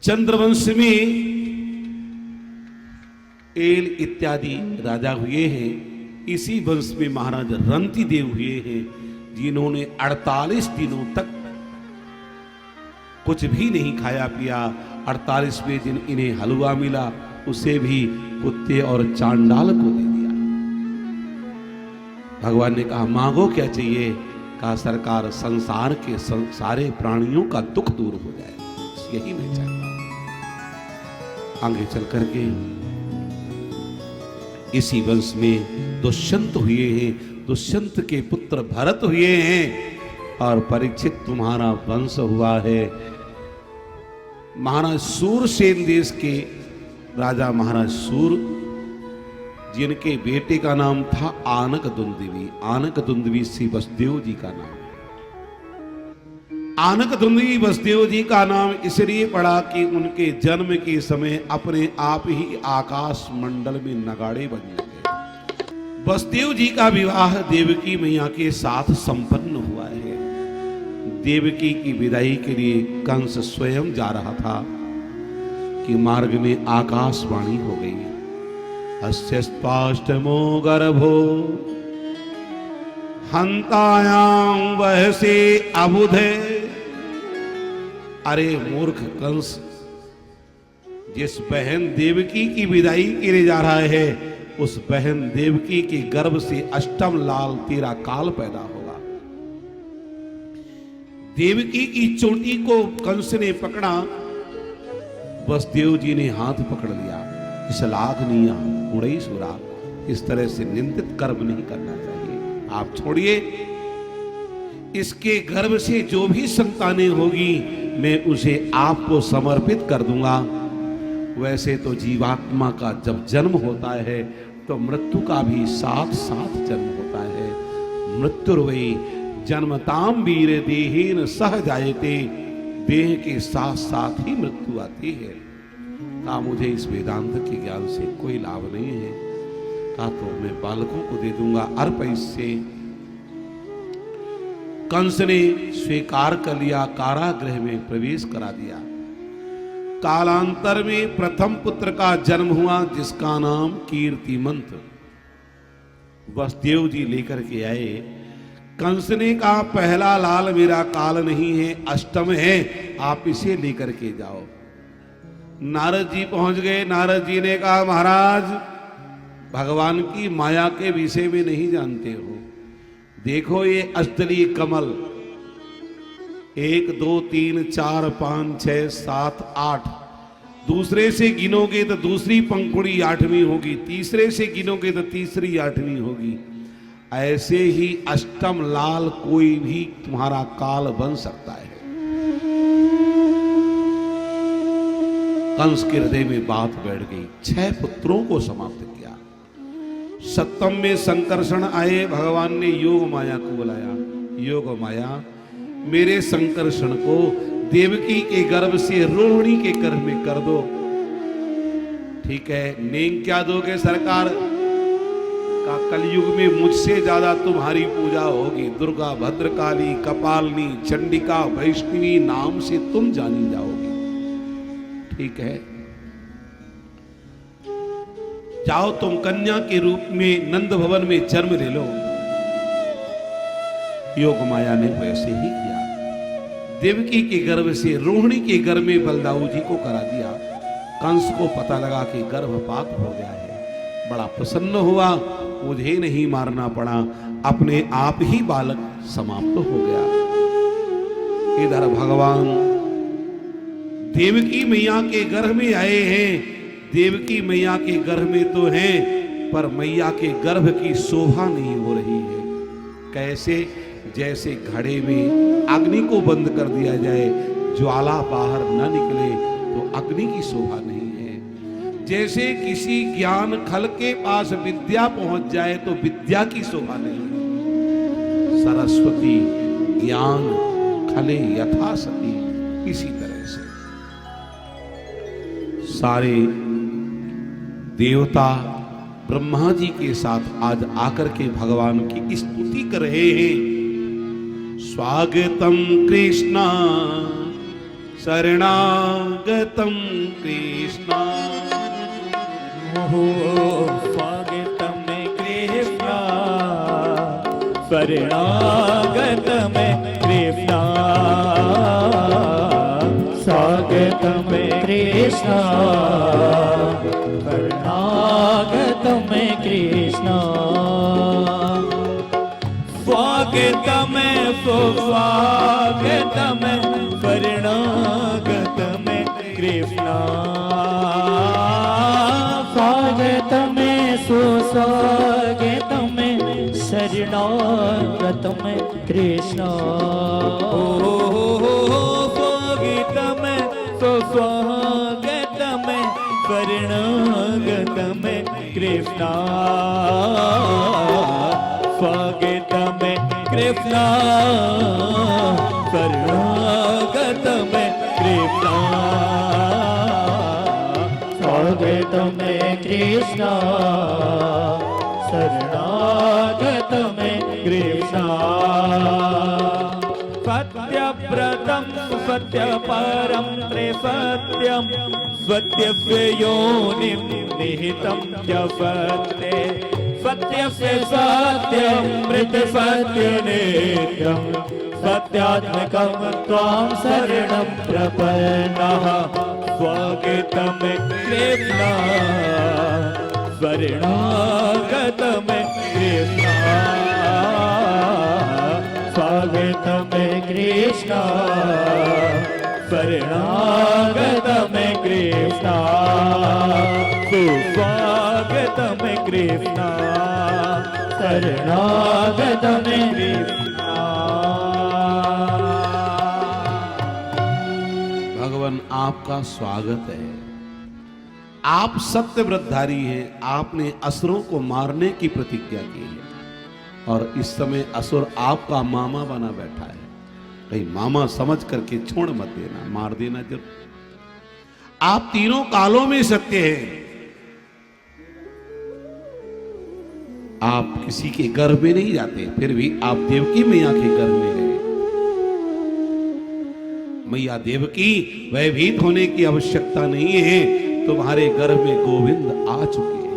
चंद्रवंश में एल इत्यादि राजा हुए हैं। इसी वंश में महाराज रंती देव हुए हैं, जिन्होंने 48 दिनों तक कुछ भी नहीं खाया पिया। 48वें दिन इन्हें हलवा मिला, उसे भी कुत्ते और चांडाल को दे दिया। भगवान ने कहा मांगो क्या चाहिए? कहा सरकार संसार के सारे प्राणियों का दुख दूर हो जाए, यही मैं चाहता हूं। आगे चल करके इसी वंश में दुष्यंत हुए हैं, दुष्यंत के पुत्र भरत हुए हैं, और परीक्षित तुम्हारा वंश हुआ है। महाराज सूरसेन देश के राजा महाराज सूर, जिनके बेटे का नाम था आनक दुंदुभी। आनक दुंदुभी श्री वसुदेव जी का नाम। आनक दुंदुभी वसुदेव जी का नाम इसलिए पड़ा कि उनके जन्म के समय अपने आप ही आकाश मंडल में नगाड़े बजने लगे। वसुदेव जी का विवाह देवकी मैया के साथ संपन्न हुआ है। देवकी की विदाई के लिए कंस स्वयं जा रहा था कि मार्ग में आकाशवाणी हो गई, अस्यस्पाष्टमो गर्भो हंतायां वहसे अबुधे। अरे मूर्ख कंस, जिस बहन देवकी की विदाई के लिए जा रहा है, उस बहन देवकी के गर्भ से अष्टम लाल तेरा काल पैदा होगा। देवकी की चोटी को कंस ने पकड़ा, वसुदेव जी ने हाथ पकड़ लिया। इसलाघनीया उड़ई सुरा, इस तरह से निंदित कर्म नहीं करना चाहिए, आप छोड़िए। इसके गर्भ से जो भी संतानें होगी मैं उसे आपको समर्पित कर दूंगा। वैसे तो जीवात्मा का जब जन्म होता है तो मृत्यु का भी साथ साथ जन्म होता है। मृत्युर्वै जन्मताम वीर देहेन सह जायते, देह के साथ साथ ही मृत्यु आती है। कहा मुझे इस वेदांत के ज्ञान से कोई लाभ नहीं है। कहा तो मैं बालकों को दे दूंगा अर्प इससे। कंस ने स्वीकार कर लिया, कारागृह में प्रवेश करा दिया। कालांतर में प्रथम पुत्र का जन्म हुआ, जिसका नाम कीर्तिमंत वसुदेव जी लेकर के आए। कंस ने कहा पहला लाल मेरा काल नहीं है, अष्टम है, आप इसे लेकर के जाओ। नारद जी पहुंच गए। नारद जी ने कहा महाराज, भगवान की माया के विषय में नहीं जानते हो। देखो ये अष्टदलीय कमल, 1 2 3 4 5 6 7 8, दूसरे से गिनोगे तो दूसरी पंखुड़ी 8वीं होगी, तीसरे से गिनोगे तो तीसरी 8वीं होगी। ऐसे ही अष्टम लाल कोई भी तुम्हारा काल बन सकता है। कंस के हृदय में बात बैठ गई। 6 पुत्रों को समाप्त किया। 7वें में संकर्षण आए। भगवान ने योग माया को बुलाया। योग माया, मेरे संकर्षण को देवकी के गर्भ से रोहिणी के गर्भ में कर दो। ठीक है, नेम क्या दोगे सरकार? का कलयुग में मुझसे ज्यादा तुम्हारी पूजा होगी। दुर्गा, भद्रकाली, कपालनी, चंडिका, वैष्णवी नाम से तुम जानी जाओगी। ठीक है, जाओ तुम कन्या के रूप में नंद भवन में जन्म ले लो। योग माया ने वैसे ही किया। देवकी के गर्भ से रोहिणी के गर्भ में बलदाऊ जी को करा दिया। कंस को पता लगा कि गर्भपात हो गया है, बड़ा प्रसन्न हुआ। मुझे नहीं मारना पड़ा, अपने आप ही बालक समाप्त हो गया। इधर भगवान देवकी मैया के गर्भ में आए हैं। देवकी मैया के गर्भ में तो हैं, पर मैया के गर्भ की शोभा नहीं हो रही है। कैसे? जैसे घड़े में अग्नि को बंद कर दिया जाए, ज्वाला बाहर न निकले तो अग्नि की शोभा नहीं है। जैसे किसी ज्ञान खल के पास विद्या पहुंच जाए तो विद्या की शोभा नहीं है। सरस्वती ज्ञान खले यथा सती, इसी तरह से सारे देवता ब्रह्मा जी के साथ आज आकर के भगवान की स्तुति कर रहे हैं। स्वागतम कृष्णा शरणागतं कृष्ण। स्वागतं में कृष्ण शरणागतं में कृष्ण स्वागतं में कृष्ण शरणागतं में कृष्ण स्वागतं में सुस्वागतं में शरणागतं में कृष्ण स्वागतं में सुस्वागतं में शरणागतं में कृष्ण स्वागतं में सुस्वागतं में शरणागतं में कृष्ण स्वागतं में कृष्ण शरणागतं में कृष्ण स्वागतं में कृष्ण शरणागतं में कृष्ण सत्यव्रतं सत्यपरं त्रिसत्यं सत्यस्य योनिं निहितं च सत्ये सत्यस्य सत्यं मृतसत्यनित्यं सत्यात्मकं त्वां शरणं प्रपन्नः स्वागतं में कृष्ण शरणागतं में कृष्ण स्वागतं में कृष्ण शरणागतं में कृष्ण सुस्वागतं में कृष्ण शरणागतं में कृष्ण। भगवान आपका स्वागत है। आप सत्य व्रतधारी हैं। आपने असुरों को मारने की प्रतिज्ञा की है और इस समय असुर आपका मामा बना बैठा है। कहीं मामा समझ करके छोड़ मत देना, मार देना जरूर। आप तीनों कालों में सत्य हैं। आप किसी के गर्भ में नहीं जाते, फिर भी आप देवकी मैया के गर्भ में गए। मैया देवकी, भयभीत होने की आवश्यकता नहीं है, तुम्हारे गर्भ में गोविंद आ चुके हैं।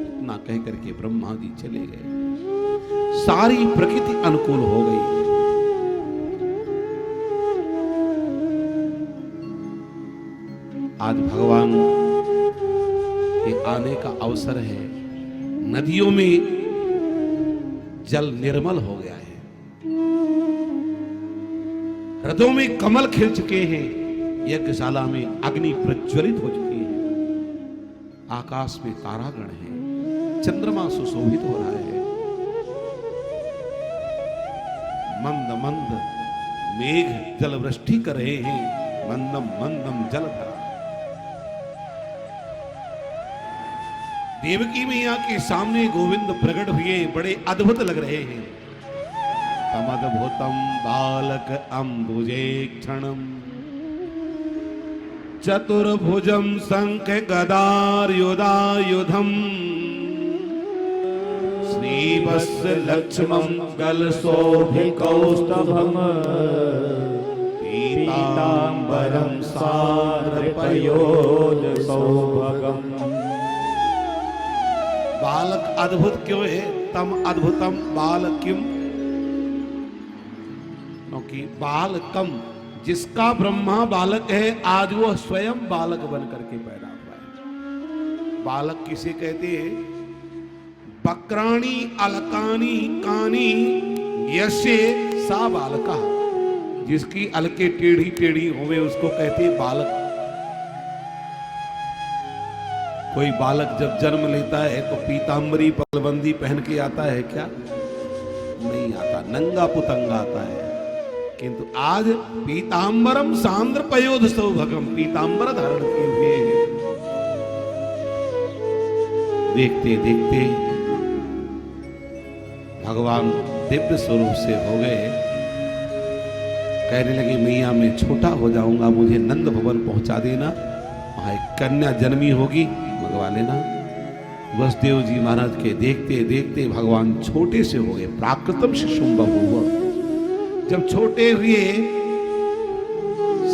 इतना कह करके ब्रह्मा जी चले गए। सारी प्रकृति अनुकूल हो गई। आज भगवान के आने का अवसर है। नदियों में जल निर्मल हो गया है, हृदयों में कमल खिल चुके हैं, यज्ञशाला में अग्नि प्रज्वलित हो चुकी है, आकाश में तारागण है, चंद्रमा सुशोभित हो रहा है, मंद मंद मेघ जल वृष्टि कर रहे हैं, मंदम मंदम जलधरा। देवकी मैया के सामने गोविंद प्रकट हुए, बड़े अद्भुत लग रहे हैं। तमद्भुतम बालक अंबुजे क्षणम चतुर्भुजम शंख गदायुधायुधम श्रीवत्स लक्ष्मण गलशोभिकौस्तभम पीतांबरम सान्द्रपयोध सौभगम। बालक अद्भुत क्यों है? तम अद्भुतम बालकिम, क्योंकि बालकम जिसका ब्रह्मा बालक है, आज वो स्वयं बालक बन करके पैदा हुआ है। बालक किसे कहते हैं? बक्राणी अलकानी कानी यशे सा बालका, जिसकी अलके टेढ़ी टेढ़ी होवे उसको कहते हैं बालक। कोई बालक जब जन्म लेता है तो पीतांबरी पगबंदी पहन के आता है क्या? नहीं आता, नंगा पुतंगा आता है। किंतु आज पीतांबरम सांद्र पयोध सौभगम, पीतांबर धारण किए हुए हैं। देखते देखते भगवान दिव्य स्वरूप से हो गए। कहने लगे मैया मैं छोटा हो जाऊंगा, मुझे नंद भवन पहुंचा देना, वहां एक कन्या जन्मी होगी, भगवा लेना। वसुदेव जी महाराज के देखते देखते भगवान छोटे से हो गए। प्राकृतम शिशुम बभूव, जब छोटे हुए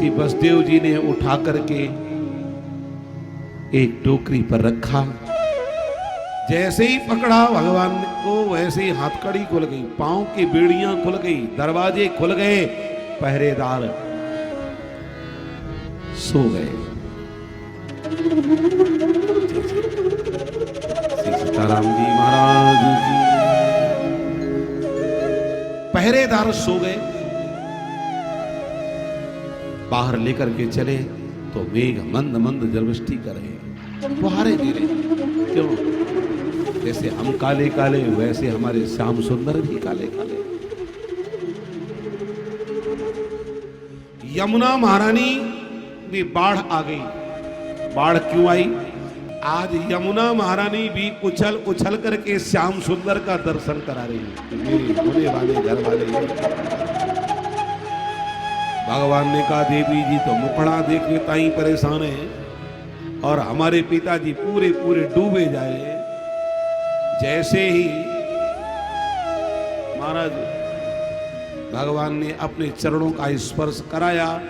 श्री वसुदेव जी ने उठा करके एक टोकरी पर रखा। जैसे ही पकड़ा भगवान को वैसे ही हथकड़ी खुल गई, पांव की बेड़ियां खुल गई, दरवाजे खुल गए, पहरेदार सो गए। श्री सीताराम जी महाराज जी, पहरेदार सो गए। बाहर लेकर के चले तो मेघ मंद मंद जलवृष्टि कर रहे, फुहारे दे रहे। क्यों? जैसे हम काले काले वैसे हमारे श्याम सुंदर भी काले काले। यमुना महारानी में बाढ़ आ गई। बाढ़ क्यों आई? आज यमुना महारानी भी उछल उछल करके श्याम सुंदर का दर्शन करा रही है। मेरे होने वाले घर वाले भगवान ने कहा देवी जी तो मुखड़ा देखने ताई परेशान है और हमारे पिताजी पूरे पूरे डूबे जाए। जैसे ही महाराज भगवान ने अपने चरणों का स्पर्श कराया,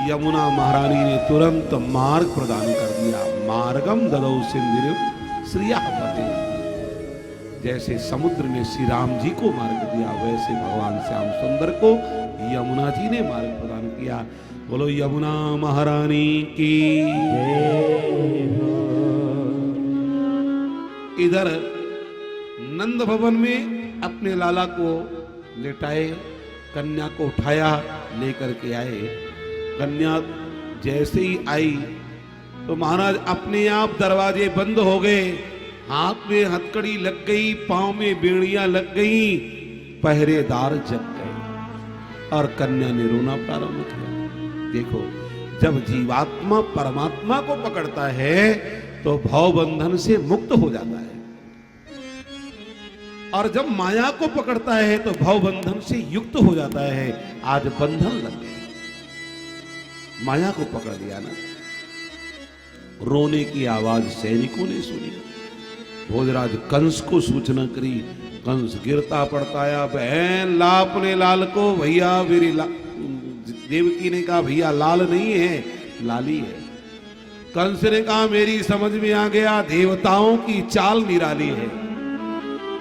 यमुना महारानी ने तुरंत मार्ग प्रदान कर दिया। मार्गम ददौ सिंधु श्रिया पते। जैसे समुद्र ने श्री राम जी को मार्ग दिया, वैसे भगवान श्याम सुंदर को यमुना जी ने मार्ग प्रदान किया। बोलो यमुना महारानी की। इधर नंद भवन में अपने लाला को लेटाए, कन्या को उठाया, लेकर के आए। कन्या जैसे ही आई तो महाराज अपने आप दरवाजे बंद हो गए, हाथ में हथकड़ी लग गई, पांव में बेड़ियां लग गई, पहरेदार जग गए और कन्या ने रोना प्रारंभ किया। देखो, जब जीवात्मा परमात्मा को पकड़ता है तो भव बंधन से मुक्त हो जाता है, और जब माया को पकड़ता है तो भव बंधन से युक्त हो जाता है। आज बंधन लग गए, माया को पकड़ लिया ना। रोने की आवाज सैनिकों ने सुनी। भोजराज कंस को सूचना करी। कंस गिरता पड़ता आया, बहन ला अपने लाल को। भैया मेरी देवकी ने कहा भैया लाल नहीं है, लाली है। कंस ने कहा मेरी समझ में आ गया, देवताओं की चाल निराली है।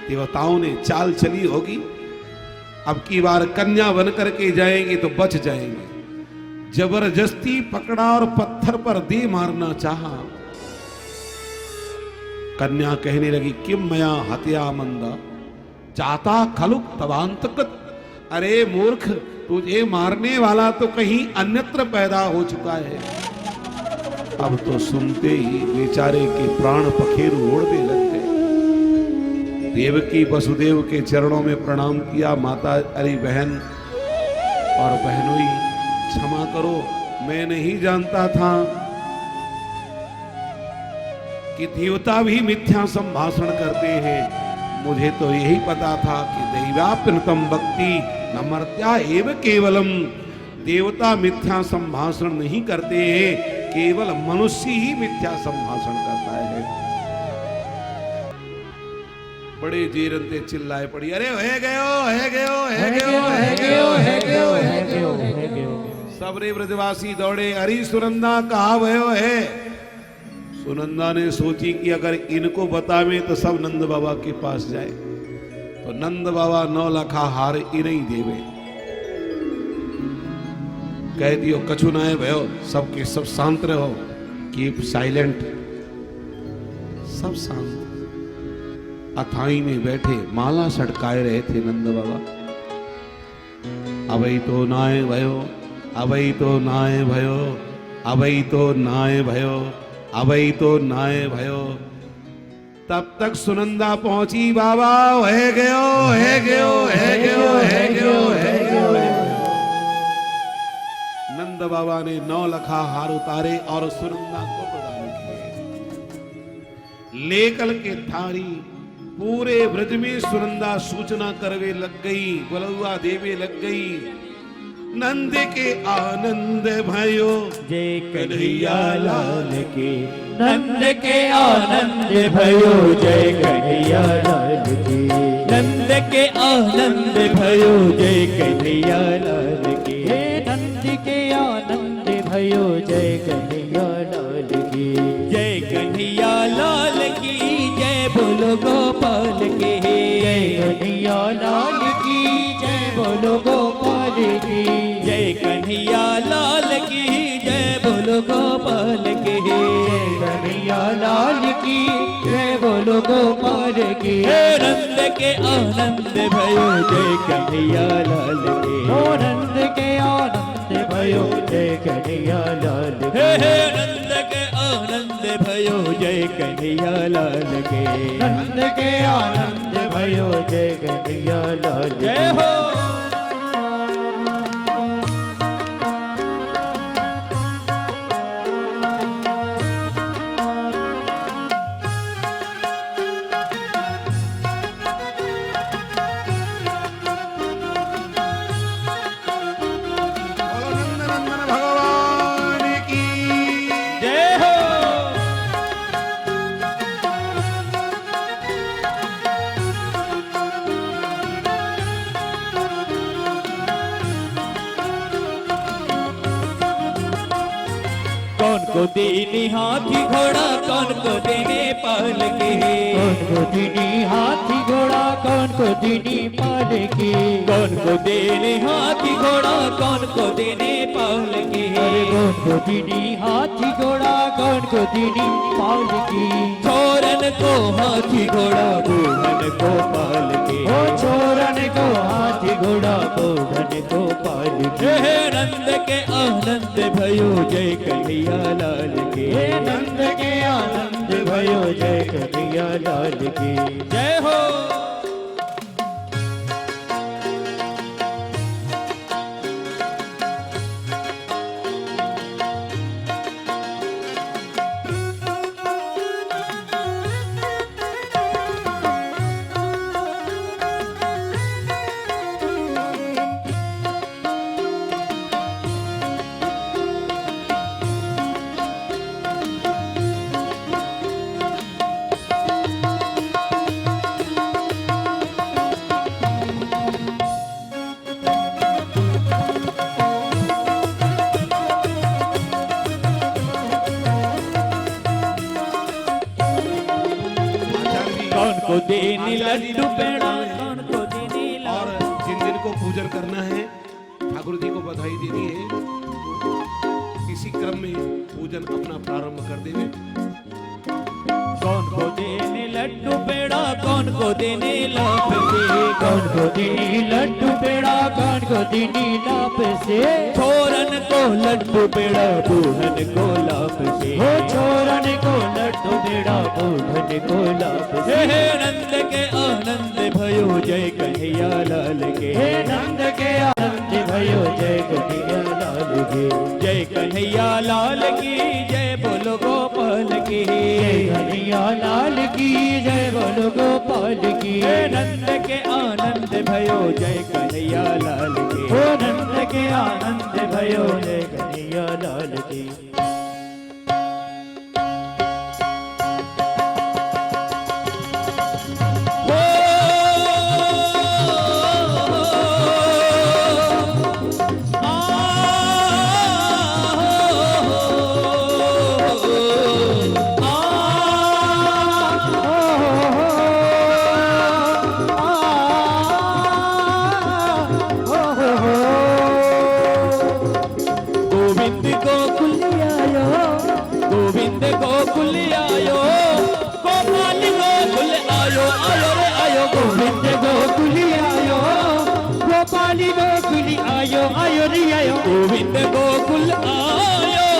देवताओं ने चाल चली होगी, अब की बार कन्या बन करके जाएंगे तो बच जाएंगे। जबरदस्ती पकड़ा और पत्थर पर दे मारना चाहा। कन्या कहने लगी किम मया हत्या मंदा जाता खलुक तवांतकृत। अरे मूर्ख, तुझे मारने वाला तो कहीं अन्यत्र पैदा हो चुका है। अब तो सुनते ही बेचारे के प्राण पखेरु उड़ने लग गए। देवकी वसुदेव के चरणों में प्रणाम किया। माता अरे बहन और बहनोई क्षमा करो, मैं नहीं जानता था कि देवता भी मिथ्या संभाषण करते हैं। मुझे तो यही पता था कि दैवाप्यनतम भक्ति नमर्त्या एव केवलम। देवता मिथ्या संभाषण नहीं करते हैं, केवल मनुष्य ही मिथ्या संभाषण करता है। बड़े जीरंते चिल्लाए पड़ी, अरे है गयो है गयो है गयो है गयो है गयो है गयो। सबरे ब्रजवासी दौड़े, अरे सुनंदा कहाँ भयो है। सुनंदा ने सोची कि अगर इनको बतावे तो सब नंद बाबा के पास जाए, तो नंद बाबा 9 लाखा हार इन्हीं देवे। कह दियो कछु ना है भयो, सबके सब शांत रहो, कीप साइलेंट। सब शांत। अथाई में बैठे माला सटकाए रहे थे नंद बाबा। अबई तो नाय भयो, अबई तो नाय भयो, अबई तो नाय भयो, अबई तो नाय भयो। तब तक सुनंदा पहुंची, बाबा है गयो है गयो है गयो है गयो है गयो। नंद बाबा ने 9 लाखा हार उतारे और सुनंदा को प्रदान किए। लेकर के थारी पूरे ब्रज में सुनंदा सूचना करवे लग गई, बलुआ देवे लग गई। नंद के आनंद भयो जय कन्हैया लाल की। नंद के आनंद भयो जय कन्हैया लाल की। नंद के आनंद भयो जय कन्हैया लाल की। नंद के आनंद जय कन्हैया लाल की जय कन्हैया लाल की जय बोलो गोपाल की जय कन्हैया लाल की जय बोलो गोपाल की जय कन्हैया लाल की जय बोलो गोपाल की जय कन्हैया लाल की जय बोलो गोपाल की नंद के आनंद भयो जय कन्हैया लाल की नंद के आनंद भयो जय कन्हैया लाल की नंद के आनंद भयो जय कन्हैया लाल के नंद के आनंद भयो जय कन्हैया लाल जय हो बोलो नंदनंदन भगवान की जय हो कौन को दीनी हाथी घोड़ा कौन को देने पाल के कौन को दीनी हाथी घोड़ा कौन को दीनी पाल के कौन को देने हाथी घोड़ा कौन को देने पाल के अरे कौन को दीनी हाथी घोड़ा कौन को दीनी पाल की छोरन को हाथी घोड़ा बूढ़न को पाल के ओ छोरन को हाथी घोड़ा बूढ़न को पाल के नंद के आनंद भयो जय कन्हैया लाल के नंद के आनंद भयो जय कन्हैया लाल की जय हो आचार्य कौन को देनी जी लड्डू पेड़ा कौन को देनी और जिन जिन को पूजन करना है ठाकुर जी को बधाई देनी है इसी क्रम में पूजन अपना प्रारंभ कर देवे कौन को देने लड्डू पेड़ा कौन को देने लाप से कौन को देनी लड्डू पेड़ा कौन को देनी लाप से छोरन को लड्डू पेड़ा बूढ़न को लाप से हो छोरन को लड्डू पेड़ा बूढ़न को लाप से हे नंद के आनंद भयो जय कन्हैया लाल के हे नंद के आनंद भयो जय कन्हैया लाल की जय कन्हैया लाल की जय बोलो गोपाल की जय कन्हैया लाल की जय बोलो गोपाल की नंद के आनंद भयो जय कन्हैया लाल की हो नंद के आनंद भयो जय कन्हैया लाल की गोविंद गोकुल आयो गोविंद गोकुल आयो गोपाल गोकुल आयो आयो रे आयो गोविंद गोकुल आयो गोपाल गोकुल आयो आयो रे आयो गोविंद गोकुल आयो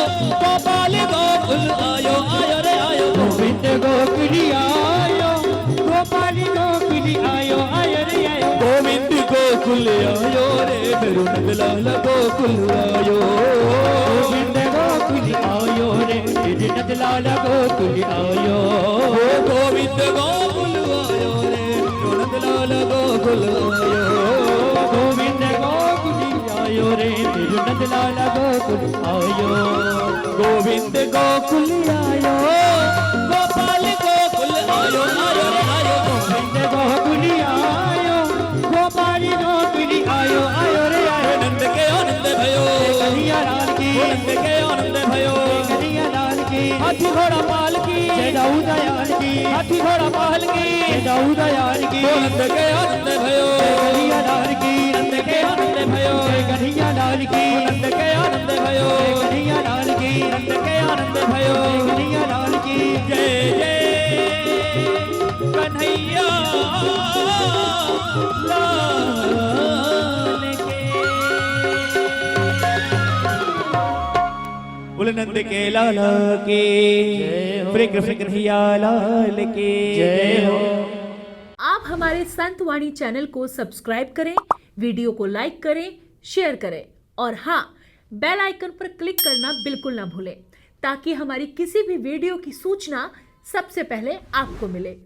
गोपाल गोकुल आयो आयो रे आयो गोविंद गोकुल आयो गोपाल गोकुल आयो आयो रे आयो गोविंद गोकुल आयो रे मेरू नंदलाल गोकुल आयो गोविंद गोकुल आयो रे मेरू नंदलाल गोकुल आयो गोविंद गोकुल आयो रे मेरू नंदलाल गोकुल आयो गोविंद गोकुल आयो रे मेरू नंदलाल गोकुल आयो गोविंद गोकुल आयो गोपाल गोकुल आयो आयो रे आयो गोविंद गोकुल आयो गोपाल गोकुल आयो आयो रे आयो नंद के आनंद भयो कन्हैया लाल की की नंद के आनंद भयो कन्हैया लाल की हाथी घोड़ा पाल की जय दाऊद यार की हाथी घोड़ा पाल की जय दाऊद यार की नंद के आनंद भयो कन्हैया लाल की नंद के आनंद भयो कन्हैया लाल की नंद के आनंद भयो कन्हैया लाल की नंद के आनंद भयो कन्हैया लाल की जय जय कन्हैया लाल के बोले नंद के लाल के कृष्ण कन्हैया लाल के जय हो। आप हमारे संत वाणी चैनल को सब्सक्राइब करें, वीडियो को लाइक करें, शेयर करें और हाँ, बेल आइकन पर क्लिक करना बिल्कुल ना भूलें ताकि हमारी किसी भी वीडियो की सूचना सबसे पहले आपको मिले।